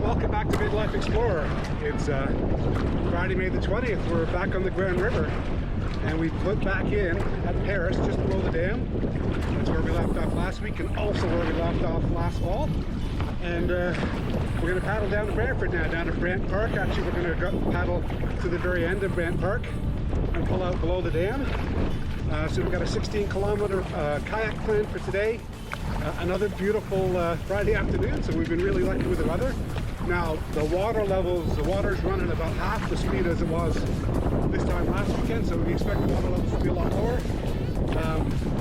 Welcome back to Midlife Explorer. It's Friday, May the 20th. We're back on the Grand River and we put back in at Paris, just below the dam. That's where we left off last week and also where we left off last fall. And we're going to paddle down to Brantford now, down to Brant Park. Actually, we're going to paddle to the very end of Brant Park and pull out below the dam. So we've got a 16-kilometer kayak plan for today. Another beautiful Friday afternoon, so we've been really lucky with the weather. Now the water's running about half the speed as it was this time last weekend, so we expect the water levels to be a lot lower.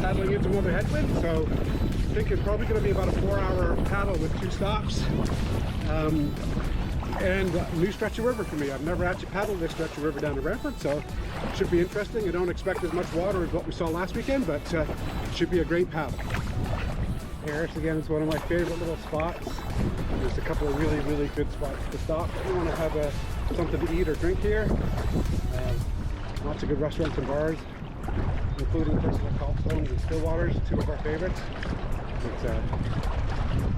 Paddling into another headwind, so I think it's probably going to be about a 4-hour paddle with 2 stops. And a new stretch of river for me. I've never actually paddled this stretch of river down to Brantford, so it should be interesting. I don't expect as much water as what we saw last weekend, but it should be a great paddle. Paris again is one of my favorite little spots. There's a couple of really good spots to stop if you want to have something to eat or drink here. Lots of good restaurants and bars, including places like Cobstones and Stillwaters, 2 of our favorites.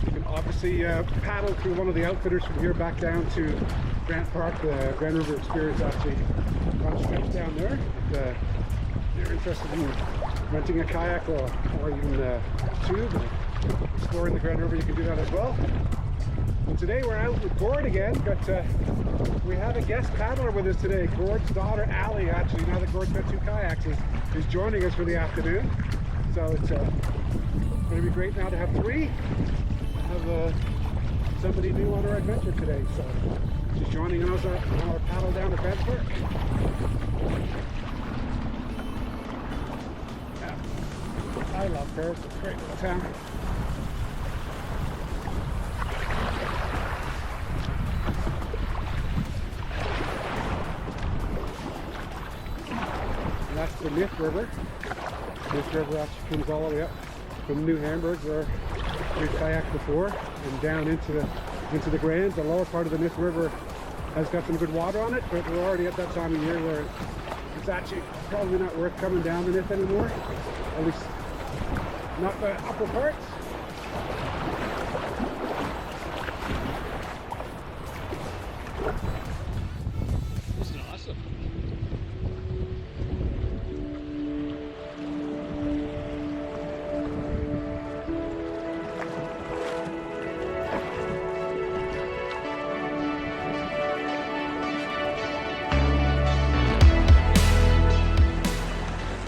You can obviously paddle through one of the outfitters from here back down to Brant Park. The Grand River Experience actually runs straight down there. If you're interested in renting a kayak or even a tube and exploring the Grand River, you can do that as well. And today we're out with Gord again, but we have a guest paddler with us today. Gord's daughter, Allie, actually, now that Gord's got 2 kayaks, is joining us for the afternoon. So it's going to be great now to have 3. Have somebody new on our adventure today. So she's joining us on our paddle down to Brantford. Yeah. I love Paris. It's a great little town. That's the Myth River. This river actually comes all the way up from New Hamburg, where we kayaked before, and down into the Grand. The lower part of the Myth River has got some good water on it, but we're already at that time of year where it's actually probably not worth coming down the Myth anymore. At least not the upper parts. This is awesome.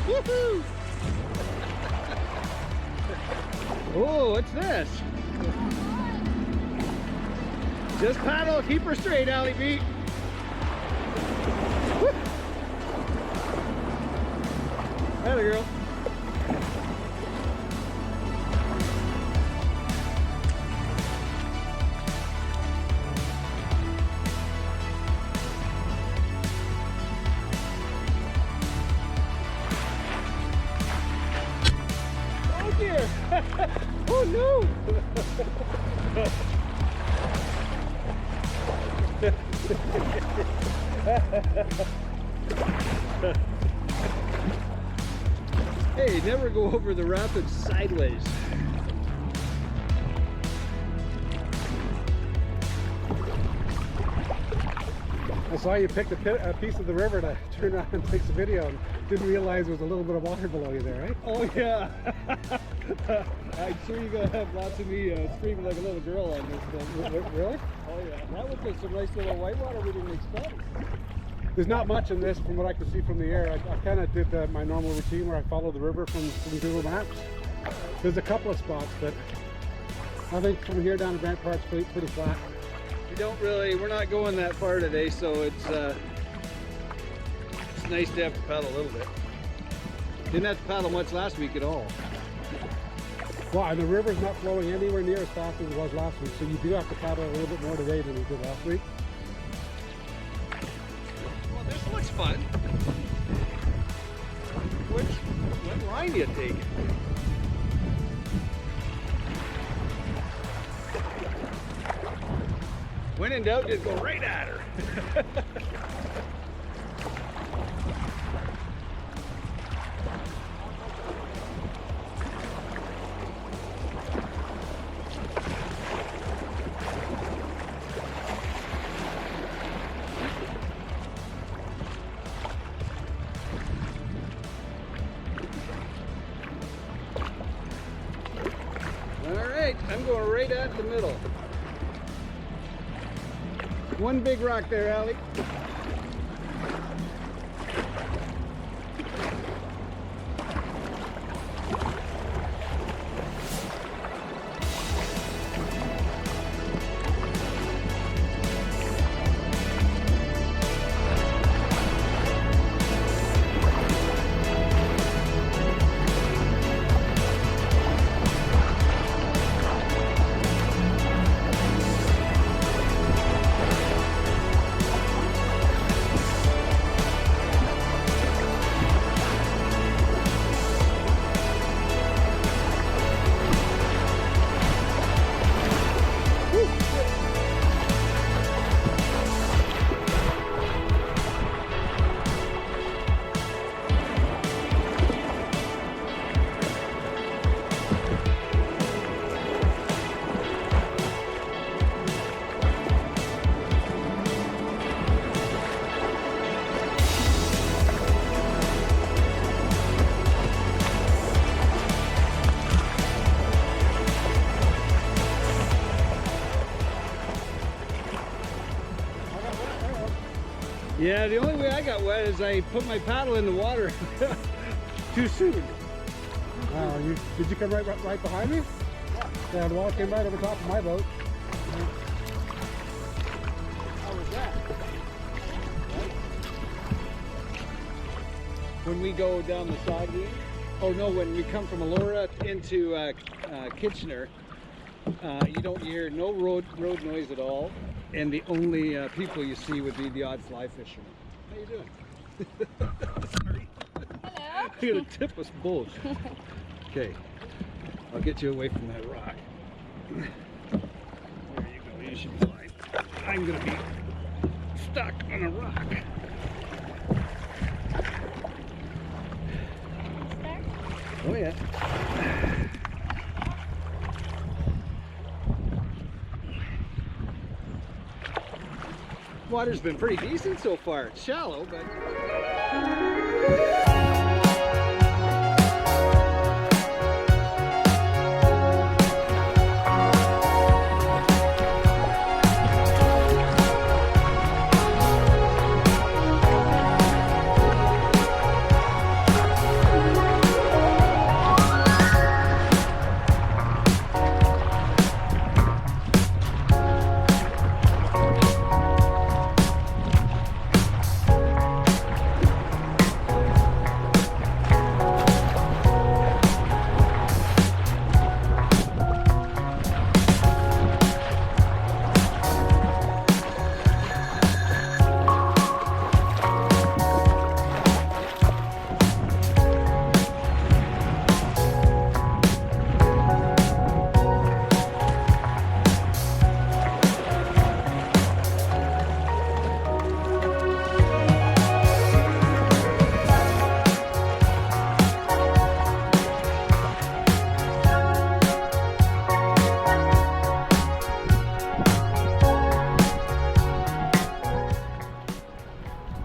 Woohoo! Oh, what's this? Just paddle, keep her straight, Allie B. Woo! Atta girl. Oh dear! Oh no! Hey, never go over the rapids sideways. I saw you picked a piece of the river to turn around and take some video, and didn't realize there was a little bit of water below you there, right? Oh yeah. I'm sure you're gonna have lots of me screaming like a little girl on this thing. Really? Oh yeah. That was just some nice little whitewater we didn't expect. There's not much in this from what I can see from the air. I kind of did my normal routine where I follow the river from Google Maps. There's a couple of spots, but I think from here down to Brant Park's pretty flat. We're not going that far today, so it's nice to have to paddle a little bit. Didn't have to paddle much last week at all. Well, and the river's not flowing anywhere near as fast as it was last week, so you do have to paddle a little bit more today than you did last week. Well, this looks fun. What line do you take? When in doubt, just go right at her. I'm going right at the middle. One big rock there, Allie. Yeah, the only way I got wet is I put my paddle in the water too soon. Wow, did you come right behind me? Yeah, the water came right over top of my boat. How was that? When we go down the side here? Oh no, when we come from Elora into Kitchener, you don't hear no road noise at all. And the only people you see would be the odd fly fishermen. How you doing? Sorry. Hello. You're gonna tip us both. Okay, I'll get you away from that rock. There you go. You should be fine. I'm gonna be stuck on a rock. Oh yeah. Water's been pretty decent so far. It's shallow, but...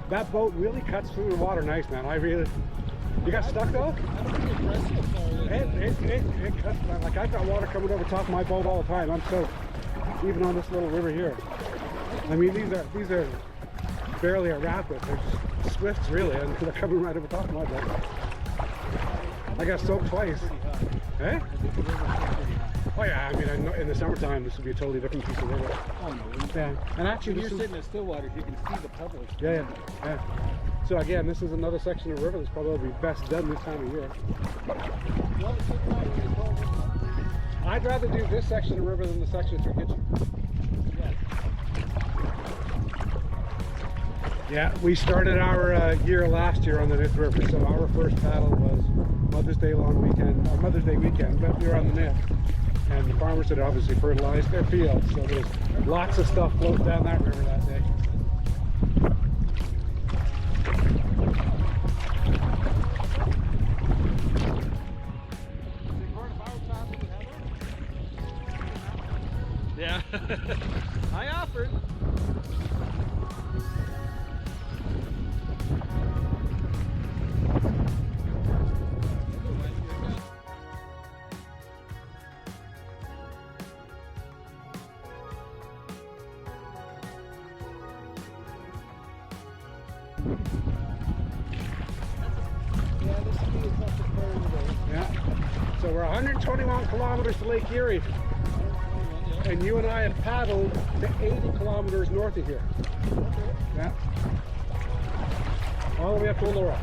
That boat really cuts through the water nice, man. You got stuck though? It cuts, man. Like I've got water coming over top of my boat all the time. I'm soaked, even on this little river here. I mean, these are barely a rapid. They're just swifts, really, and they're coming right over top of my boat. I got soaked twice. Eh? Oh yeah, I mean, in the summertime, this would be a totally different piece of river. Oh no. Yeah, and actually, When you're sitting in Stillwater, you can see the pebbles. Yeah. So again, this is another section of river that's probably best done this time of year. I'd rather do this section of river than the section through Kitchener. Yeah, we started our year last year on the Nith River, so our first paddle was Mother's Day weekend, but we were on the Nith. And the farmers had obviously fertilized their fields, so there's lots of stuff floating down that river that day. Yeah, I offered. Yeah, this is something very today. Yeah. So we're 121 kilometers to Lake Erie, and you and I have paddled to 80 kilometers north of here. Yeah. All the way up to Elora.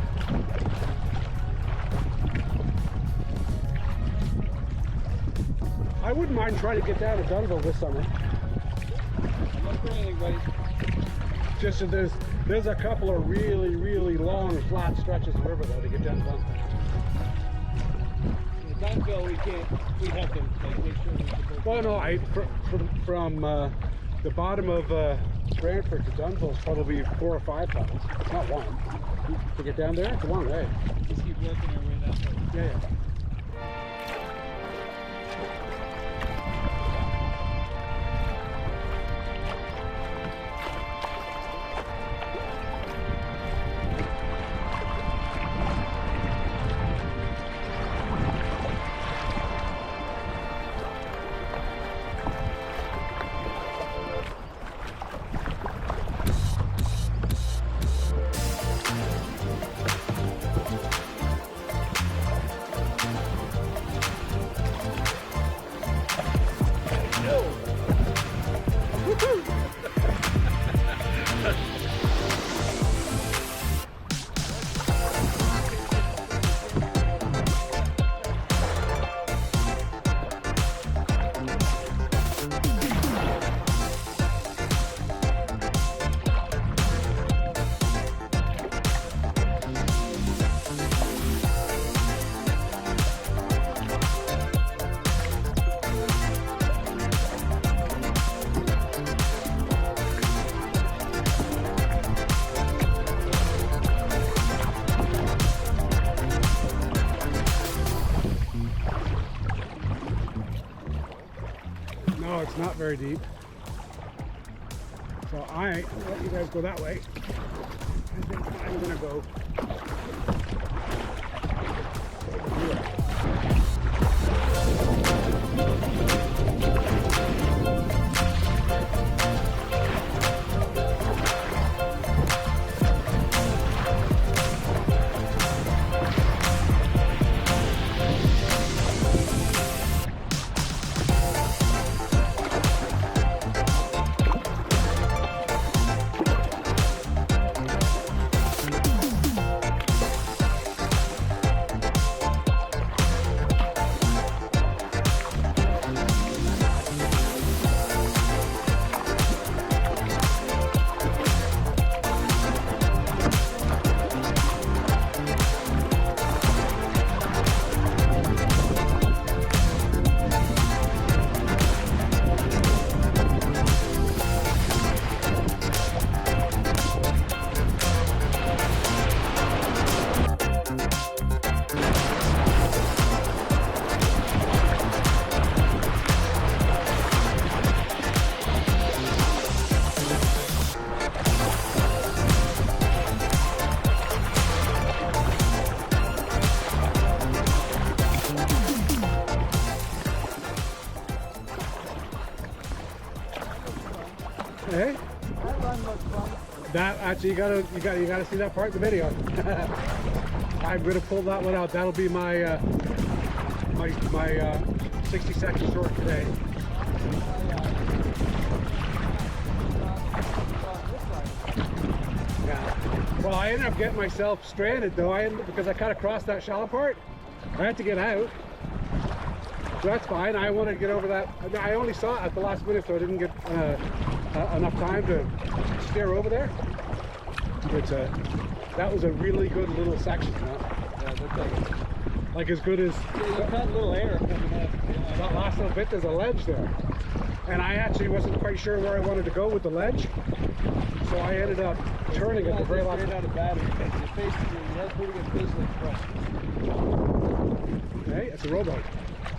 I wouldn't mind trying to get down to Dunville this summer. Not for anything, buddy. Just so there's a couple of really long flat stretches of river though to get down to Dunville. In Dunville, we have to like, make sure we can go. Well, no, from the bottom of Brantford to Dunville is probably 4 or 5 times. It's not one. To get down there, it's a long way. Just keep working our way that way. Yeah. No, it's not very deep. So I'll let you guys go that way. I think I'm gonna go over here. Hey? That run looks fun. That actually you gotta see that part of the video. I'm gonna pull that one out. That'll be my my 60-second short today. Yeah. Well, I ended up getting myself stranded though. Because I kind of crossed that shallow part. I had to get out. So that's fine. I wanted to get over that. I only saw it at the last minute, so I didn't get enough time to steer over there. But that was a really good little section. Yeah, that's like as good as you got a little air coming up. that last little bit. There's a ledge there, and I actually wasn't quite sure where I wanted to go with the ledge, so I ended up turning at the very last. Out of battery. You had pretty good face like front. Hey, it's a rowboat.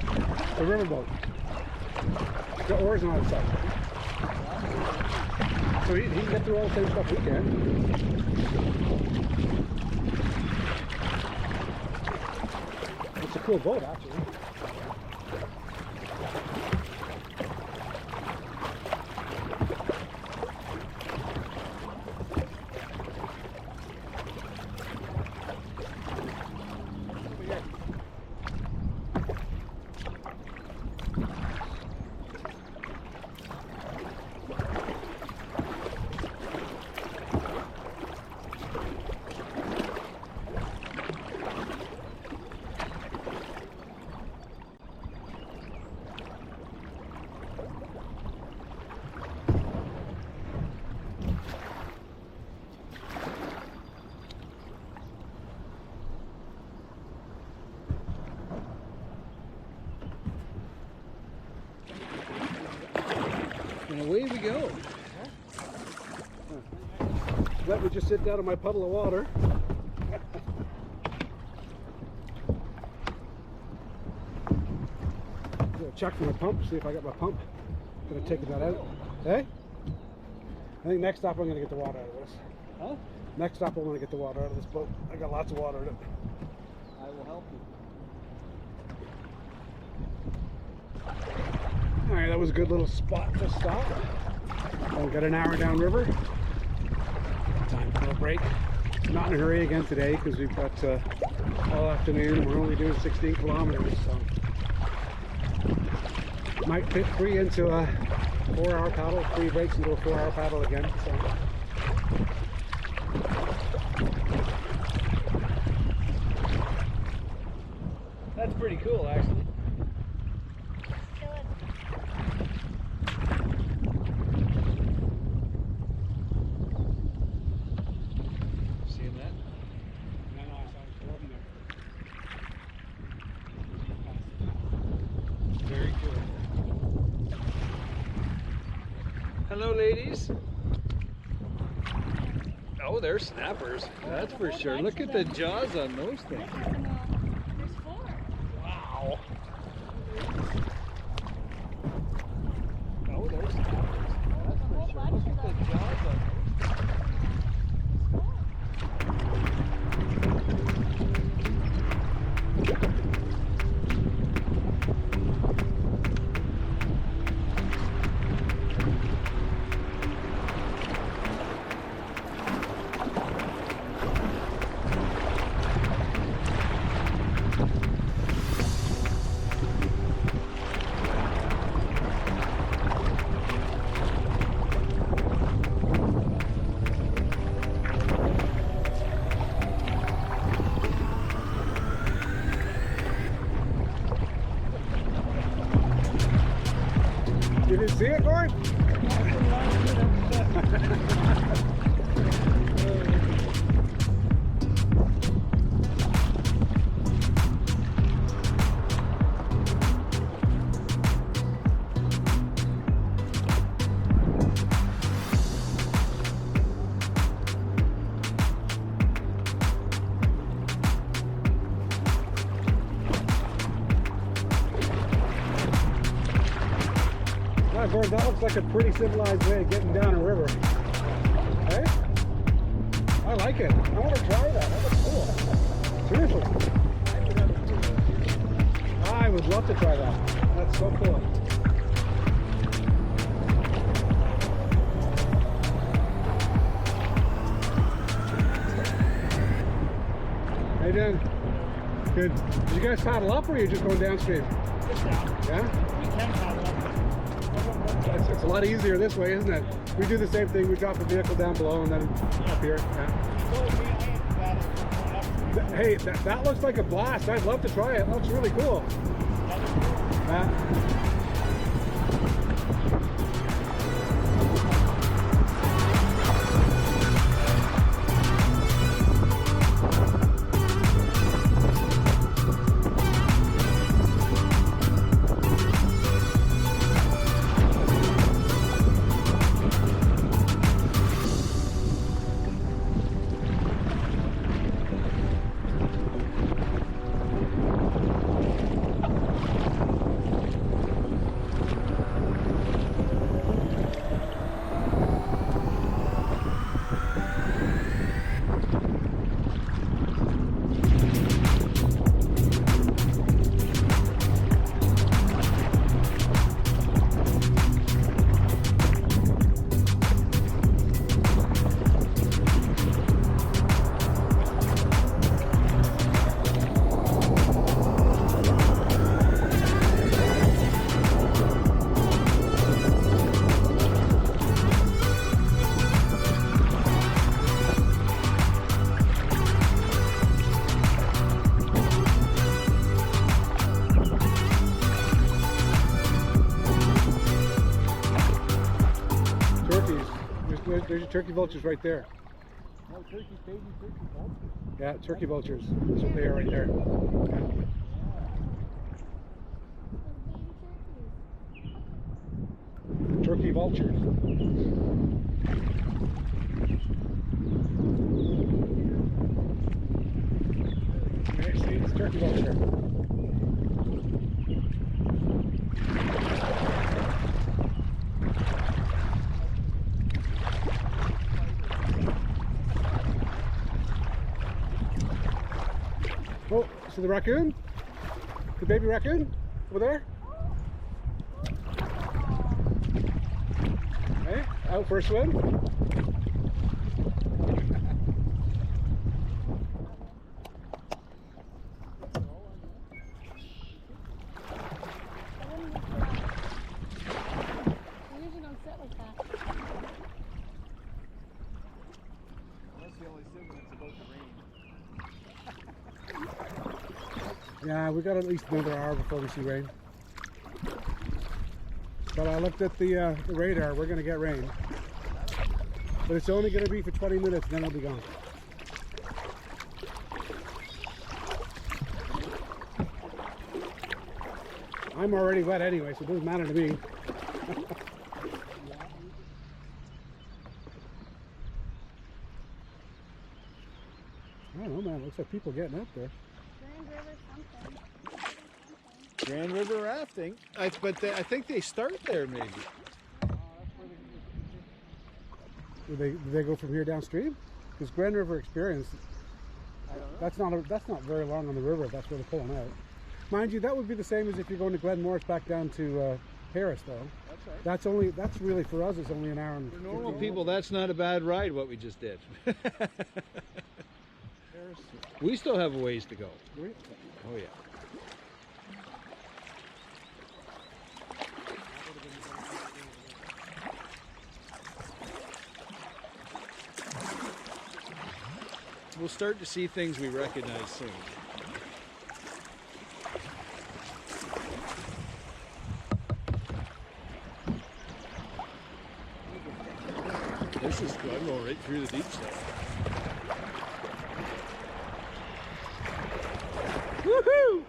It's a riverboat. It's got oars on its side. So he can get through all the same stuff we can. It's a cool boat, actually. let me just sit down in my puddle of water. Check for my pump, see if I got my pump. Gonna take that out. Hey? I think next stop I'm gonna get the water out of this. Huh? Next stop I'm gonna get the water out of this boat. I got lots of water in it. I will help you. Alright, that was a good little spot to stop. We've got an hour downriver. Time for a break. Not in a hurry again today because we've got all afternoon. We're only doing 16 kilometers, so might fit 3 into a 4-hour paddle, 3 breaks into a 4-hour paddle again. So. That's pretty cool, actually. Seeing that? No, I saw it floating there. Very cool. Hello, ladies. Oh, they're snappers. That's for sure. Look at the jaws on those things. There's 4. Wow. Oh, they're snappers. That's for sure. Look at the jaws on those. You didn't see it, Gord? Gord, that looks like a pretty civilized way of getting down a river. Hey? I like it. I want to try that. That looks cool. Seriously. I would love to try that. That's so cool. How you doing? Good. Did you guys paddle up or are you just going downstream? Just down. Yeah? We can paddle up. It's a lot easier this way, isn't it? We do the same thing. We drop the vehicle down below and then up here. Yeah. Hey, that looks like a blast. I'd love to try it. It looks really cool. There's your turkey vultures right there. No, baby turkey vultures. Yeah, turkey vultures. That's what they are right there. Yeah. Turkey vultures. curtain over there. Oh, so the raccoon? The baby raccoon over there? Hey, out for a swim? Yeah, we got at least another hour before we see rain. But I looked at the radar, we're going to get rain. But it's only going to be for 20 minutes, then it'll be gone. I'm already wet anyway, so it doesn't matter to me. I don't know, man. It looks like people getting out there. Grand River rafting. I think they start there maybe. Do they go from here downstream? Because Grand River Experience, that's not very long on the river. That's where they're pulling out. Mind you, that would be the same as if you're going to Glen Morris back down to Paris, though. That's right. That's really for us. It's only an hour and. For normal people, that's not a bad ride. What we just did. We still have a ways to go. Oh yeah. We'll start to see things we recognize soon. This is good. I'm going right through the deep stuff. Woohoo!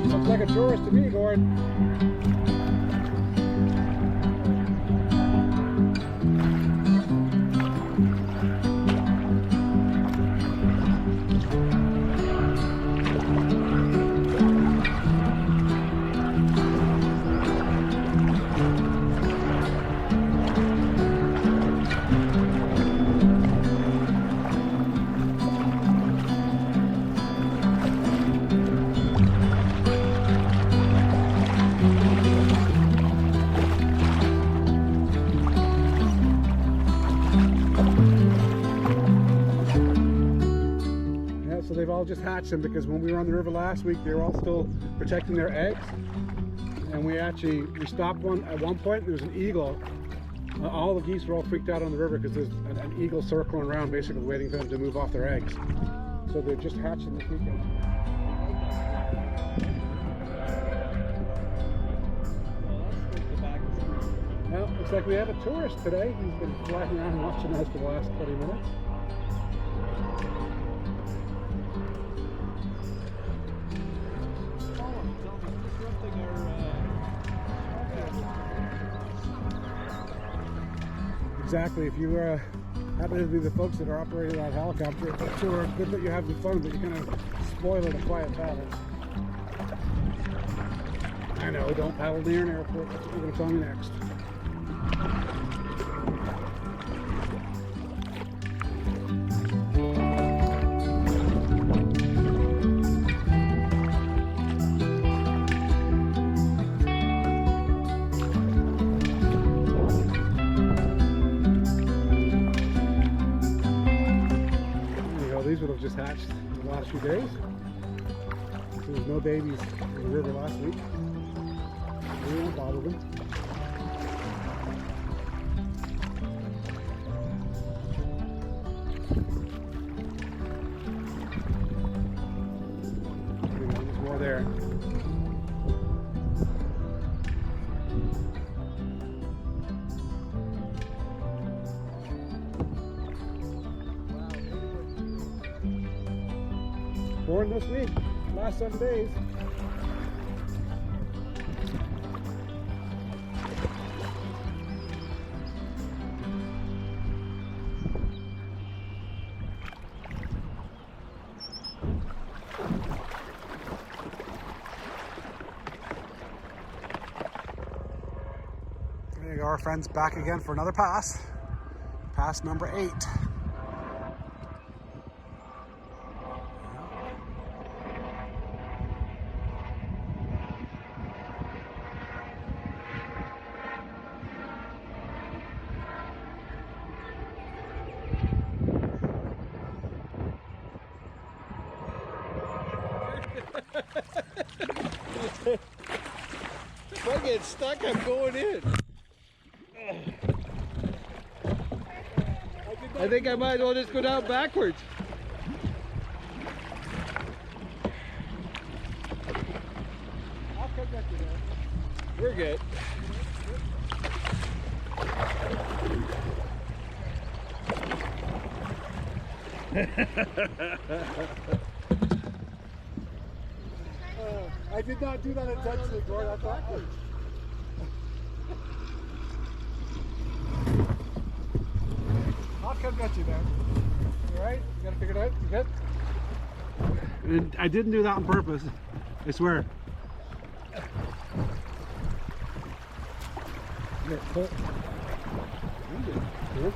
Looks like a tourist to me, Gordon. So they've all just hatched them, because when we were on the river last week, they were all still protecting their eggs. And we stopped one at one point. There was an eagle. All the geese were all freaked out on the river because there's an eagle circling around, basically waiting for them to move off their eggs. So they're just hatching this weekend. Well, looks like we have a tourist today. He's been flying around watching us for the last 20 minutes. Exactly. If you happen to be the folks that are operating that helicopter, it's sure good that you're having fun, but you're kind of spoiling a quiet paddle. I know, don't paddle near an airport. That's what you're going to tell me next. These would have just hatched in the last few days. There was no babies in the river last week. We won't bother them. Born this week, last 7 days. There you go, our friend's back again for another pass. Pass number 8. If I get stuck, I'm going in. I think I might as well just go down backwards. I'll come back to that. We're good. I did not do that intentionally, Gordon. That's backwards. I'll come get you, man. You alright? You got to figure it out? You good? I didn't do that on purpose. I swear. Here, pull. Here.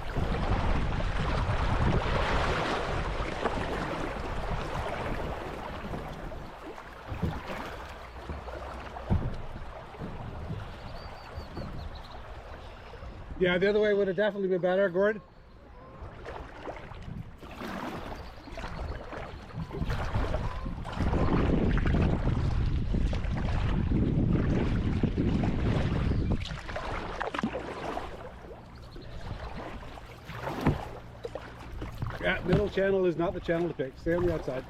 Yeah, the other way would have definitely been better, Gord. Yeah, middle channel is not the channel to pick. Stay on the outside.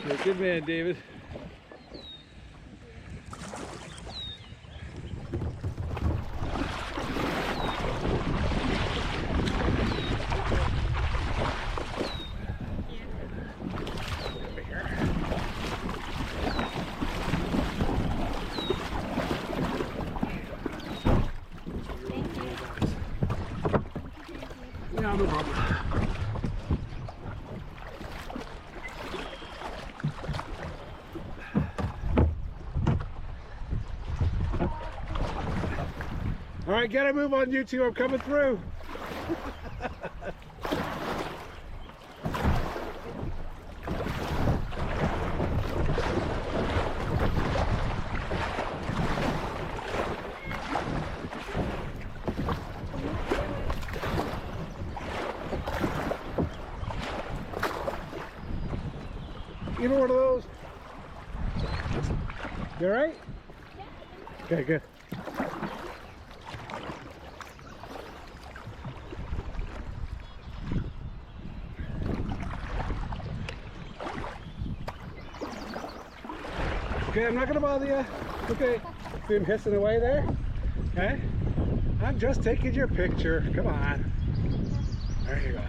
You're a good man, David. Yeah, no problem. All right, get a move on, you two. I'm coming through. Give me one of those. You all right? Okay, good. Okay, I'm not gonna bother you. Okay, see him hissing away there? Okay, I'm just taking your picture. Come on. There you go.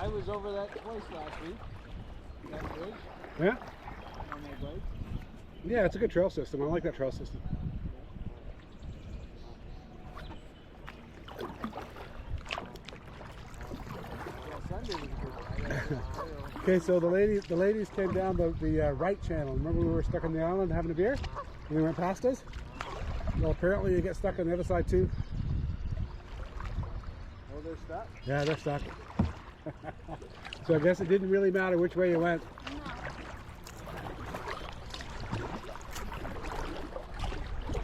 I was over that twice last week. That bridge Yeah? on my bike. Yeah, it's a good trail system. I like that trail system. Yeah, Sunday was good. Okay, so the ladies came down the right channel. Remember we were stuck on the island having a beer? And they went past us? Well, apparently you get stuck on the other side too. Oh, they're stuck? Yeah, they're stuck. So I guess it didn't really matter which way you went.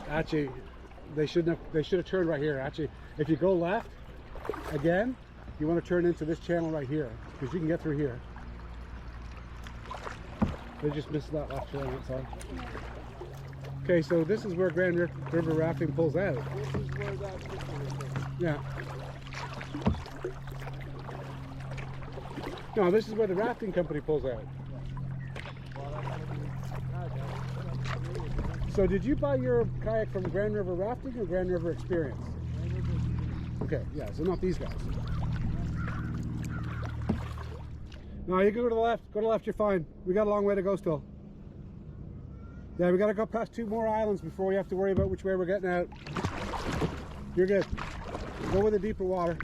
Actually, they should have turned right here. Actually, if you go left again, you want to turn into this channel right here because you can get through here. They just missed that left turn, that's all. Okay, so this is where Grand River rafting pulls out. This is where that picture is. Yeah. No, this is where the rafting company pulls out. So did you buy your kayak from Grand River Rafting or Grand River Experience? Okay, yeah, so not these guys. No, you can go to the left. Go to the left, you're fine. We got a long way to go still. Yeah, we got to go past 2 more islands before we have to worry about which way we're getting out. You're good. Go with the deeper water.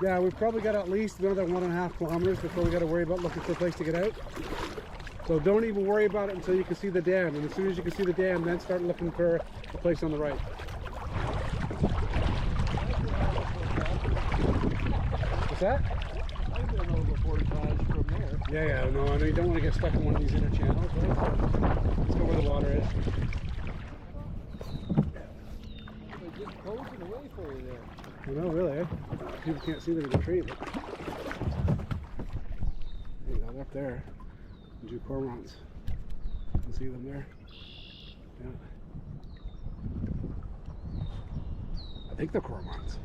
Yeah, we've probably got at least another 1.5 kilometers before we got to worry about looking for a place to get out. So don't even worry about it until you can see the dam. And as soon as you can see the dam, then start looking for a place on the right. What's that? I've been over portage from there. Yeah, no, I know you don't want to get stuck in one of these inner channels, right? So let's go where the water is. They're just closing away for you there. I know, really, eh? People can't see them in the tree, but there you go, up there. Two cormorants. You can see them there. Yeah. I think they're cormorants.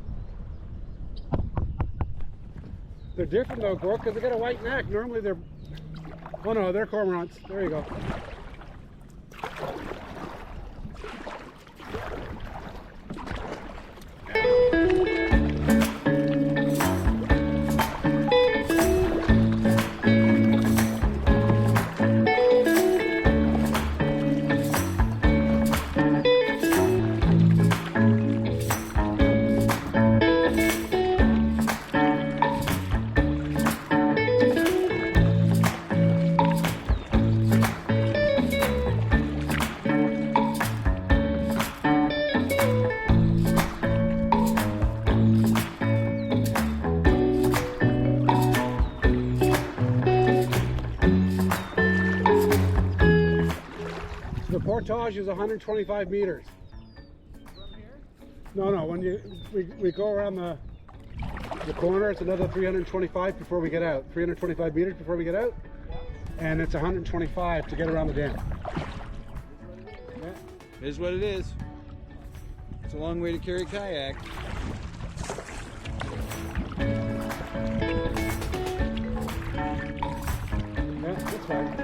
They're different though, Gork, because they got a white neck. Normally they're... Oh no, they're cormorants. There you go. The portage is 125 meters. From here? No, when we go around the corner, it's another 325 before we get out. 325 meters before we get out, and it's 125 to get around the dam. Yeah. Here's what it is. It's a long way to carry a kayak. Yeah, that's fine.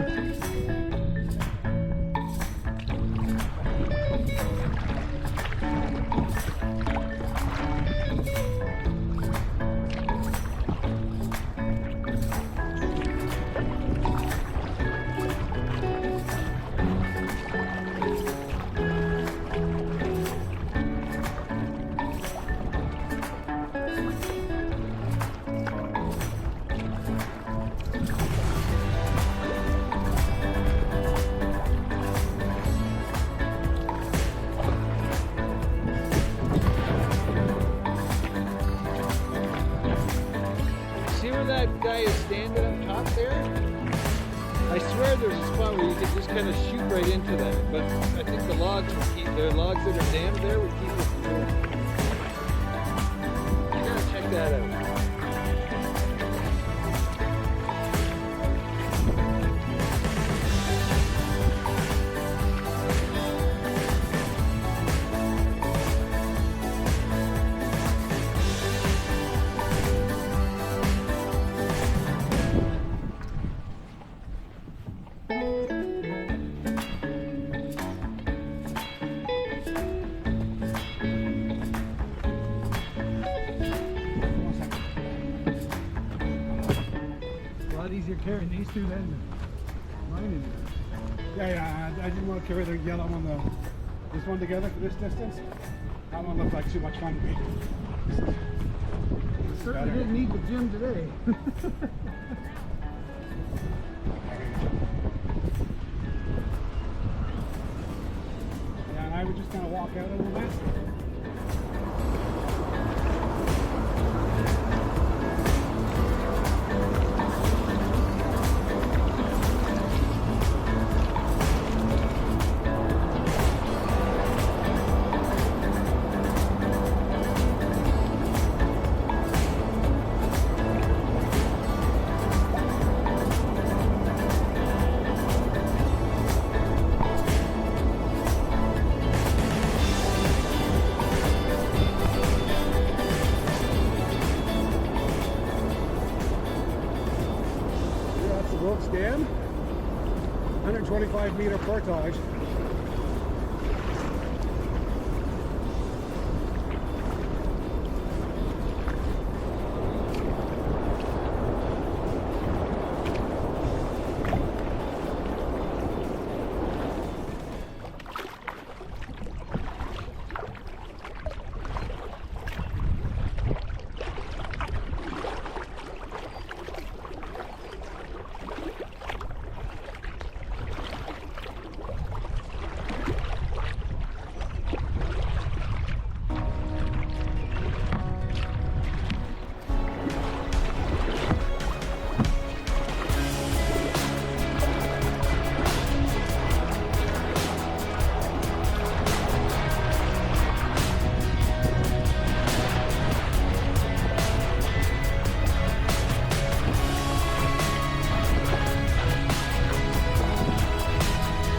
That guy is standing up top there. I swear there's a spot where you could just kind of shoot right into that, but I think the logs would keep, the logs that are dammed there would keep it from going. You gotta check that out. Easier carrying these two than mine. Yeah, I didn't want to carry the yellow one, this one together for this distance. That one looked like too much fun to me. Certainly didn't need the gym today. Yeah, and I would just kind of walk walk out a little bit. Wilkes Dam, 125 meter portage.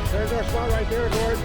There's our spot right there, Gord.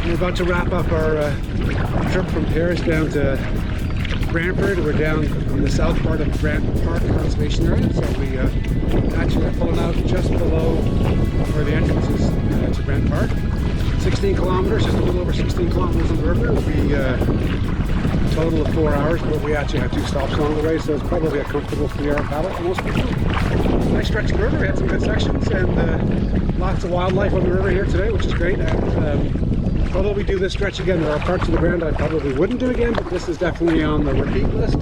We're about to wrap up our trip from Paris down to Brantford. We're down in the south part of Brant Park Conservation area, so we actually are pulling out just below where the entrance is to Brant Park. 16 kilometers, just a little over 16 kilometers of the river. It'll be a total of 4 hours, but we actually have 2 stops along the way, so it's probably a comfortable 3-hour paddle for most people. Nice stretch of river, we had some good sections, and lots of wildlife on the river here today, which is great. And, although we do this stretch again, there are parts of the Brant I probably wouldn't do again, but this is definitely on the repeat list.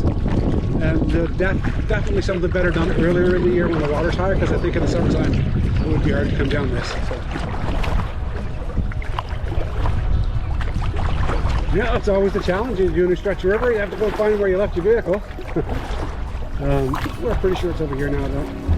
And definitely something better done earlier in the year when the water's higher, because I think in the summertime it would be hard to come down this. So. Yeah, it's always the challenge. You're doing a stretch of river, you have to go find where you left your vehicle. We're pretty sure it's over here now though.